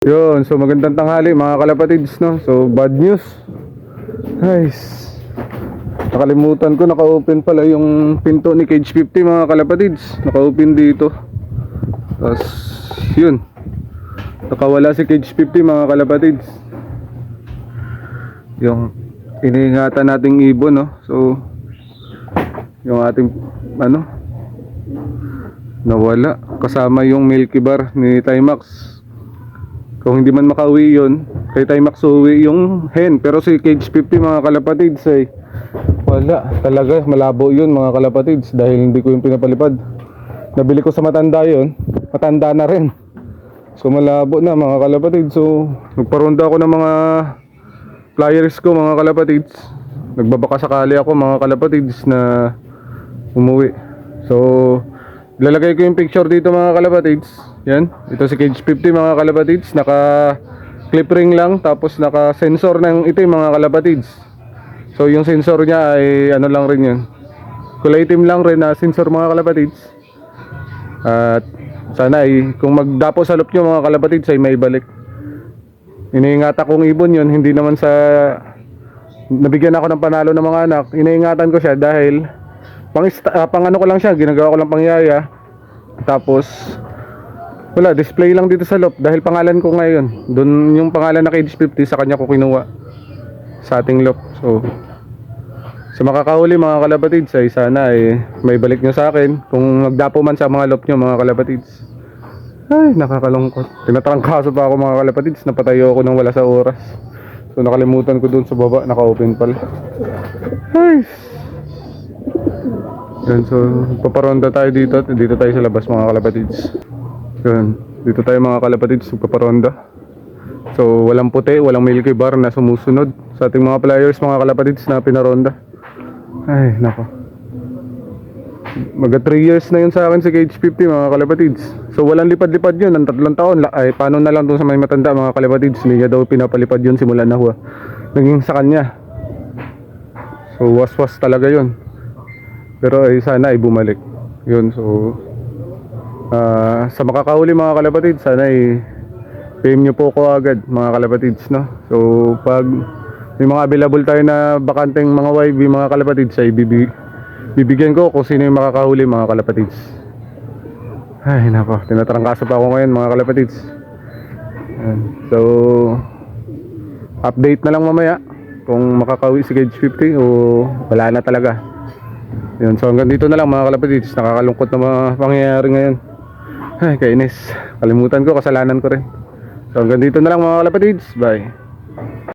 Yun, so magandang tanghali mga kalapatids, no? So bad news. Guys, nakalimutan ko, naka-open pala yung pinto ni Cage 50 mga kalapatids. Naka-open dito. Tapos, yun, nakawala si Cage 50 mga kalapatids. Yung iniingatan nating ibon, no? So, yung ating, nawala. Kasama yung Milky Bar ni Timax. Kung hindi man makauwi yun, kay Timax uwi yung hen. Pero si Cage 50 mga kalapatids ay wala. Talaga malabo yun mga kalapatids, dahil hindi ko yung pinapalipad. Nabili ko sa matanda yun, matanda na rin. So malabo na mga kalapatids. So nagparonda ako ng mga flyers ko mga kalapatids. Nagbabaka sakali ako mga kalapatids na umuwi. So lalagay ko yung picture dito mga kalapatids. Yan, ito si Cage 50 mga kalapatids. Naka clip ring lang, tapos naka sensor ng ito yung mga kalapatids. So yung sensor niya ay ano lang rin yun, kulay itim lang rin na sensor mga kalapatids. At sana ay kung magdapo sa loop nyo mga kalapatids ay may balik. Iniingatan kong ibon yun, hindi naman sa nabigyan ako ng panalo ng mga anak. Iniingatan ko siya dahil pang ano ko lang siya, ginagawa ko lang pangyaya. Tapos wala, display lang dito sa loop dahil pangalan ko ngayon. Doon yung pangalan na Cage 50, sa kanya ko kinuha sa ating loop. So sa makakahuli mga kalapatids ay sana ay may balik nyo sa akin kung magdapo man sa mga loop nyo mga kalapatids. Ay, nakakalungkot. Tinatrangkaso pa ako mga kalapatids, napatayo ako nang wala sa oras. So nakalimutan ko doon sa baba, naka-open pala. Ay, yan, so paparonda tayo dito. Dito tayo sa labas mga kalapatids. Yan, dito tayo mga kalapatids, paparonda. So walang puti, walang Milky Bar na sumusunod sa ating mga flyers mga kalapatids na pinaronda. Ay, nako. Maga 3 years na yun sa akin si Cage 50 mga kalapatids. So walang lipad-lipad yun, ng 3 taon. Ay, paano na lang dun sa may matanda mga kalapatids, hindi niya daw pinapalipad yun simula na huwa. Naging sa kanya. So was-was talaga yun. Pero ay sana ay bumalik. Yun, so sa makakahuli mga kalapatids, sana ay PM nyo po ko agad mga kalapatids, no? So pag may mga available tayo na bakanteng mga YB mga kalapatids, ay bibigyan ko kung sino yung makakahuli mga kalapatids. Ay nako, tinatrangkaso pa ako ngayon mga kalapatids. So update na lang mamaya kung makakauwi si Cage 50 o wala na talaga. Yun, so hanggang dito na lang mga kalapatids. Nakakalungkot na mga pangyayari ngayon. Ay, kainis. Kalimutan ko, kasalanan ko rin. So hanggang dito na lang mga kalapatids. Bye.